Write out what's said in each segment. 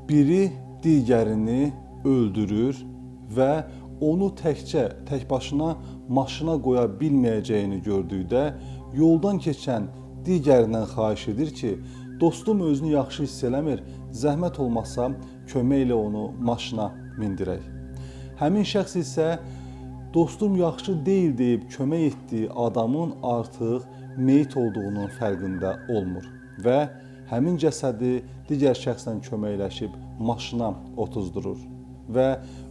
biri digərini öldürür və onu tək başına maşına qoya bilməyəcəyini gördükdə yoldan keçən digərindən xahiş edir ki, dostum özünü yaxşı hiss eləmir, zəhmət olmasa kömək ilə onu maşına mindirək. Həmin şəxs isə dostum yaxşı deyil deyib kömək etdiyi adamın artıq meyit olduğunun fərqində olmur və həmin cəsədi digər şəxslə köməkləşib maşına otuzdurur və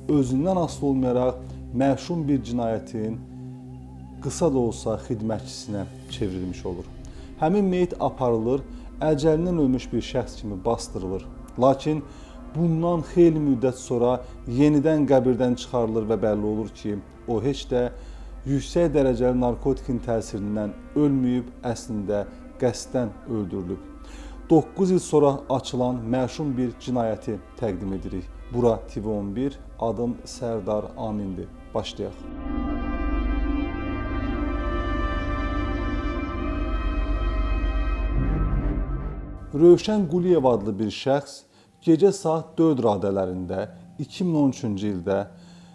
özündən asılı olmayaraq məşum bir cinayətin qısa da olsa xidmətçisinə çevrilmiş olur. Həmin meyit aparılır, əcəlindən ölmüş bir şəxs kimi bastırılır. Lakin bundan xeyli müddət sonra yenidən qəbirdən çıxarılır və bəlli olur ki, o heç də yüksək dərəcəli narkotikin təsirindən ölməyib, əslində qəsdən öldürülüb. 9 il sonra açılan məşum bir cinayəti təqdim edirik. Bura TV11, adım Sərdar Amindir. Başlayaq. Rövşən Quliyev adlı bir şəxs gecə saat 4 radələrində 2013-cü ildə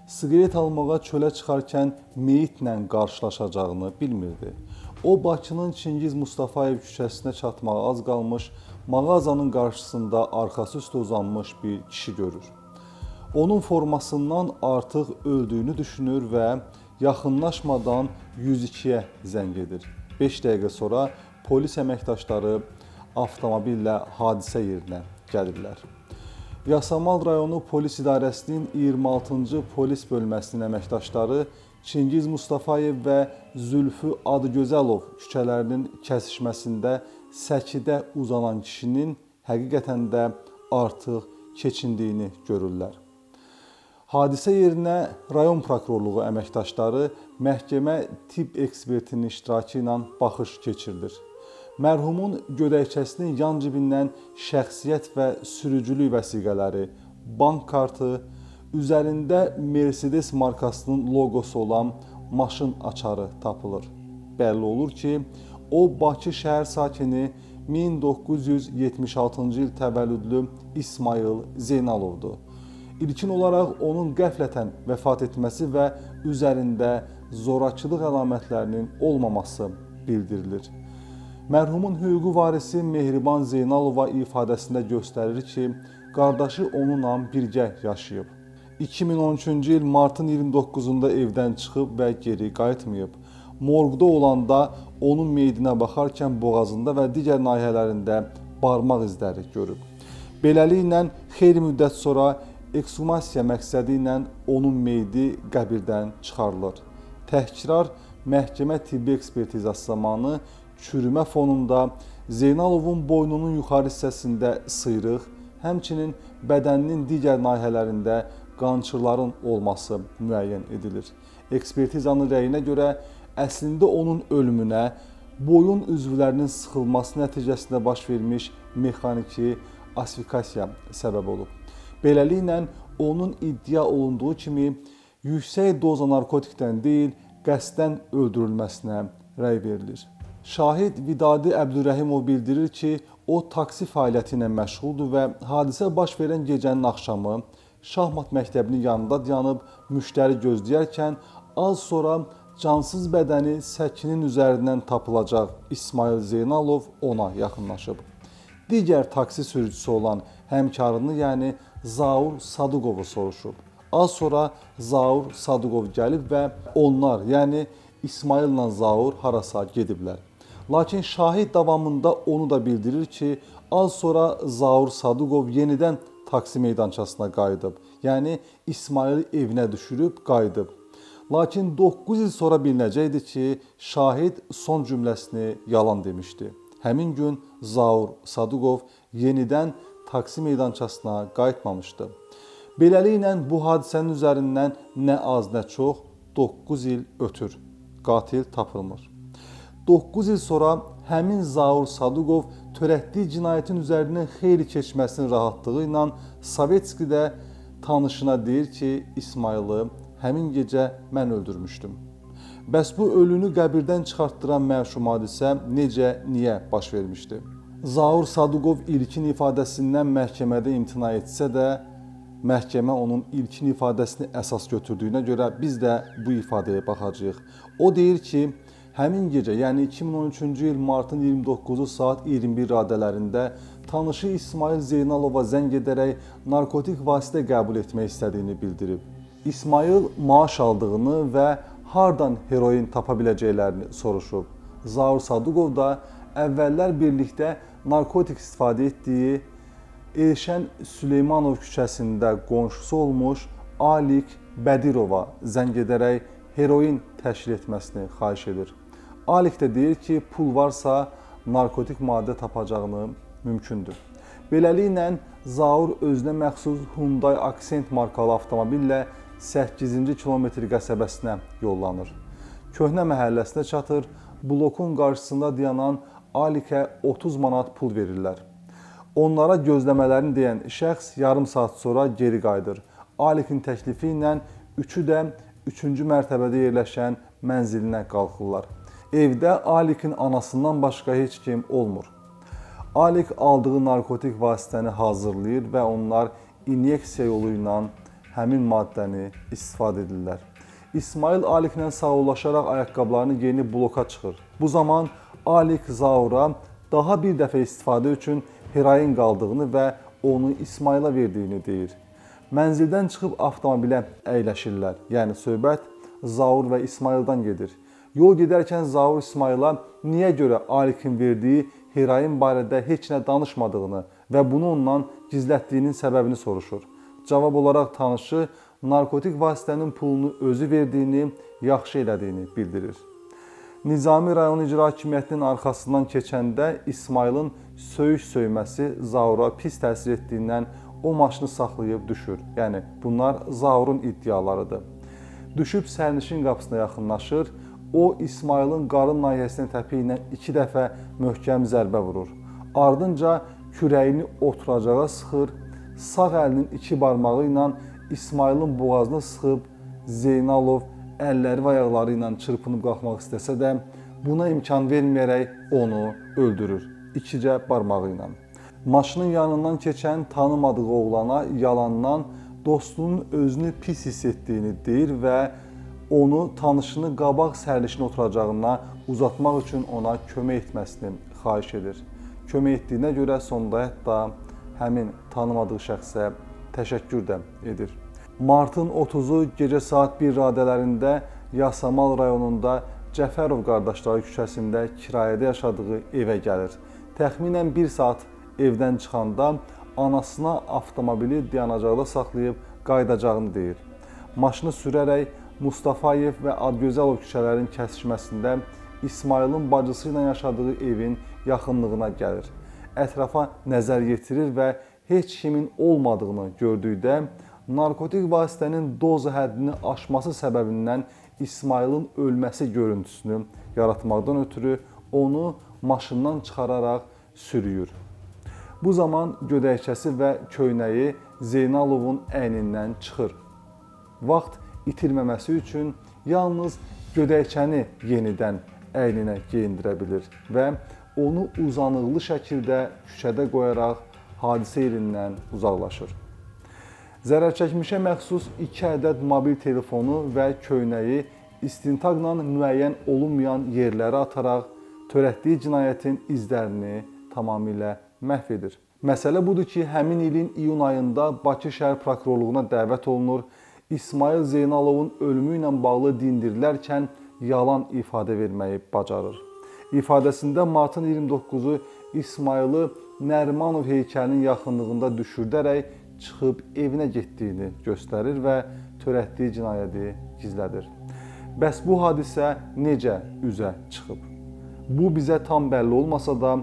siqaret almağa çölə çıxarkən meyitlə qarşılaşacağını bilmirdi. O, Bakının Çingiz Mustafayev küçəsinə çatmağa az qalmış, mağazanın qarşısında arxası üstə uzanmış bir kişi görür. Onun formasından artıq öldüyünü düşünür və yaxınlaşmadan 102-yə zəng edir. 5 dəqiqə sonra polis əməkdaşları avtomobillə hadisə yerinə gəlirlər. Yasamal rayonu polis idarəsinin 26-cı polis bölməsinin əməkdaşları Çingiz Mustafayev və Zülfü Adıgözəlov küçələrinin kəsişməsində səkidə uzanan kişinin həqiqətən də artıq keçindiyini görürlər. Hadisə yerinə rayon prokurorluğu əməkdaşları məhkəmə tibb ekspertinin iştirakı ilə baxış keçirilir. Mərhumun gödəkçəsinin yan cibindən şəxsiyyət və sürücülük vəsiqələri, bank kartı, üzərində Mercedes markasının loqosu olan maşın açarı tapılır. Bəlli olur ki, o Bakı şəhər sakini 1976-cı il təvəllüdlü İsmail Zeynalovdur. İlkin olaraq onun qəflətən vəfat etməsi və üzərində zorakılıq əlamətlərinin olmaması bildirilir. Mərhumun hüquqi varisi Mehriban Zeynalova ifadəsində göstərir ki, qardaşı onunla birgə yaşayıb. 2013-cü il martın 29-da evdən çıxıb və geri qayıtmayıb. Morqda olanda onun meyidinə baxarkən boğazında və digər nahiyələrində barmaq izləri görüb. Beləliklə, xeyli müddət sonra ekshumasiya məqsədi ilə onun meyidi qəbirdən çıxarılır. Təhkirar məhkəmə tibbi ekspertizası zamanı çürümə fonunda Zeynalovun boynunun yuxarı hissəsində sıyrıq, həmçinin bədəninin digər nahiyələrində qançırların olması müəyyən edilir. Ekspertizanın rəyinə görə əslində onun ölümünə boyun üzvlərinin sıxılması nəticəsində baş vermiş mexaniki asfikasiya səbəb olub. Beləliklə, onun iddia olunduğu kimi yüksək doza narkotikdən deyil, qəsdən öldürülməsinə rəy verilir. Şahid Vidadi Əbdürrəhimov bildirir ki, o taksi fəaliyyəti ilə məşğuldur və hadisə baş verən gecənin axşamı şahmat məktəbinin yanında dayanıb müştəri gözləyərkən az sonra cansız bədəni səkinin üzərindən tapılacaq İsmail Zeynalov ona yaxınlaşıb. Digər taksi sürücüsü olan həmkarını, yəni Zaur Sadıqovu soruşub. Az sonra Zaur Sadıqov gəlib və onlar, yəni İsmaillə Zaur harasa gediblər. Lakin şahid davamında onu da bildirir ki, az sonra Zaur Sadıqov yenidən taksi meydançasına qayıdıb. Yəni İsmaili evinə düşürüb qayıdıb. Lakin 9 il sonra bilinəcəkdir ki, şahid son cümləsini yalan demişdi. Həmin gün Zaur Sadıqov yenidən taksi meydançasına qayıtmamışdı. Beləliklə bu hadisənin üzərindən nə az nə çox 9 il ötür. Qatil tapılmır. 9 il sonra həmin Zaur Sadıqov törətdiyi cinayətin üzərindən xeyli keçməsinin rahatlığı ilə Sovetskidə tanışına deyir ki, İsmaili həmin gecə mən öldürmüşdüm. Bəs bu ölünü qəbirdən çıxartdıran məşum hadisə necə, niyə baş vermişdi? Zaur Sadıqov ilkin ifadəsindən məhkəmədə imtina etsə də, məhkəmə onun ilkin ifadəsini əsas götürdüyünə görə biz də bu ifadəyə baxacağıq. O deyir ki, həmin gecə, yəni 2013-cü il martın 29-u saat 21 radələrində tanışı İsmail Zeynalova zəng edərək narkotik vasitə qəbul etmək istədiyini bildirib. İsmail maaş aldığını və hardan heroin tapa biləcəklərini soruşub. Zaur Sadıqov da əvvəllər birlikdə narkotik istifadə etdiyi Elşən Süleymanov küçəsində qonşusu olmuş Alik Bədirova zəng edərək heroin təşkil etməsini xahiş edir. Alik də deyir ki, pul varsa narkotik maddə tapacağını mümkündür. Beləliklə, Zaur özünə məxsus Hyundai Accent markalı avtomobillə 8-ci kilometr qəsəbəsinə yollanır. Köhnə məhəlləsinə çatır, blokun qarşısında dayanan Alikə 30 manat pul verirlər. Onlara gözləmələrini deyən şəxs yarım saat sonra geri qayıdır. Alikin təklifi ilə üçü də 3-cü mərtəbədə yerləşən mənzilinə qalxırlar. Evdə Alikin anasından başqa heç kim olmur. Alik aldığı narkotik vasitəni hazırlayır və onlar inyeksiya yolu ilə həmin maddəni istifadə edirlər. İsmail Aliklə sağollaşaraq ayaqqabılarını geyinib bloka çıxır. Bu zaman Alik Zaura daha bir dəfə istifadə üçün heroin qaldığını və onu İsmaila verdiyini deyir. Mənzildən çıxıb avtomobilə əyləşirlər. Yəni söhbət Zaur və İsmaildan gedir. Yol gedərkən Zaur İsmaila niyə görə Alikin verdiyi heroin barədə heç nə danışmadığını və bunu ondan gizlətdiyinin səbəbini soruşur. Cavab olaraq tanışı narkotik vasitənin pulunu özü verdiyini, yaxşı elədiyini bildirir. Nizami rayon icra hakimiyyətinin arxasından keçəndə İsmailin söyüş söyməsi Zaura pis təsir etdiyindən o maşını saxlayıb düşür. Yəni bunlar Zaurun iddialarıdır. Düşüb sərnişin qapısına yaxınlaşır. O İsmailin qarın nahiyəsinə təpi ilə 2 dəfə möhkəm zərbə vurur. Ardınca kürəyini oturacağa sıxır. Sağ əlinin 2 barmağı ilə İsmailin boğazını sıxıb Zeynalov əlləri və ayaqları ilə çırpınıb qalxmaq istəsə də buna imkan verməyərək onu öldürür. 2 barmağı ilə. Maşının yanından keçən tanımadığı oğlana yalandan dostunun özünü pis hiss etdiyini deyir və onu tanışını qabaq sərnişin oturacağına uzatmaq üçün ona kömək etməsini xahiş edir. Kömək etdiyinə görə sonda hətta həmin tanımadığı şəxsə təşəkkür də edir. Martın 30-u gecə saat 1 radələrində Yasamal rayonunda Cəfərov qardaşları küçəsində kirayədə yaşadığı evə gəlir. Təxminən 1 saat evdən çıxanda anasına avtomobili dayanacaqda saxlayıb qayıdacağını deyir. Maşını sürərək Mustafayev və Adgözəlov küçələrinin kəsişməsində İsmailin bacısı ilə yaşadığı evin yaxınlığına gəlir. Ətrafa nəzər yetirir və heç kimin olmadığını gördükdə narkotik vasitənin doza həddini aşması səbəbindən İsmailin ölməsi görüntüsünü yaratmaqdan ötürü onu maşından çıxararaq sürüyür. Bu zaman gödəkçəsi və köynəyi Zeynalovun əynindən çıxır. Vaxt itirməməsi üçün yalnız gödəkçəni yenidən əyninə geyindirə bilir və onu uzanıqlı şəkildə küçədə qoyaraq hadisə yerindən uzaqlaşır. Zərərçəkmişə məxsus 2 ədəd mobil telefonu və köynəyi istintaqla müəyyən olunmayan yerlərə ataraq törətdiyi cinayətin izlərini tamamilə məhv edir. Məsələ budur ki, həmin ilin iyun ayında Bakı şəhər prokurorluğuna dəvət olunur. İsmail Zeynalovun ölümü ilə bağlı dindirilərkən yalan ifadə verməyi bacarır. İfadəsində martın 29-u İsmaili Nərimanov heykəlinin yaxınlığında düşürdərək çıxıb evinə getdiyini göstərir və törətdiyi cinayəti gizlədir. Bəs bu hadisə necə üzə çıxıb? Bu bizə tam bəlli olmasa da,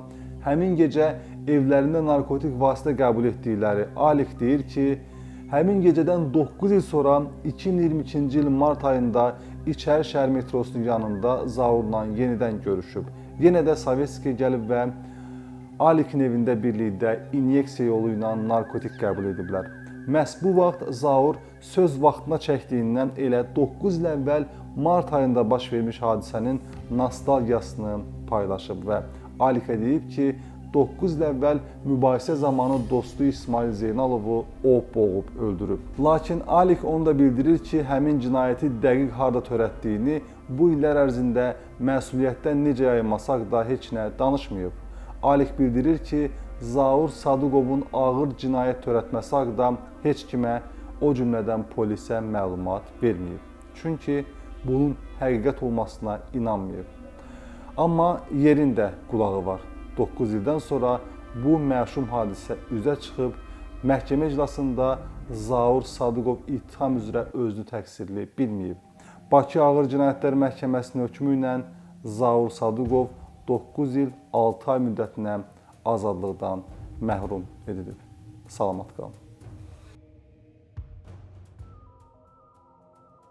həmin gecə evlərində narkotik vasitə qəbul etdikləri Alik deyir ki, həmin gecədən 9 il sonra 2022-ci il mart ayında İçəri şəhər metrosunun yanında Zaurla yenidən görüşüb. Yenə də Sovetskiyə gəlib və Alikin evində birlikdə inyeksiya yolu ilə narkotik qəbul ediblər. Məhz bu vaxt Zaur söz vaxtına çəkdiyindən elə 9 il əvvəl mart ayında baş vermiş hadisənin nostalgiyasını paylaşıb və Alikə deyib ki, 9 il əvvəl mübahisə zamanı dostu İsmail Zeynalovu o boğub öldürüb. Lakin Alik onu da bildirir ki, həmin cinayəti dəqiq harda törətdiyini bu illər ərzində məsuliyyətdən necə yayınmasaq da heç nə danışmayıb. Alik bildirir ki, Zaur Sadıqovun ağır cinayət törətməsi haqqında heç kimə, o cümlədən polisə məlumat verməyib. Çünki bunun həqiqət olmasına inanmayıb. Amma yerin də qulağı var. 9 ildən sonra bu məşum hadisə üzə çıxıb, məhkəmə iclasında Zaur Sadıqov ittiham üzrə özünü təqsirli bilməyib. Bakı Ağır Cinayətlər Məhkəməsinin hökmü ilə Zaur Sadıqov 9 il 6 ay müddətinə azadlıqdan məhrum edilib. Salamat qalın.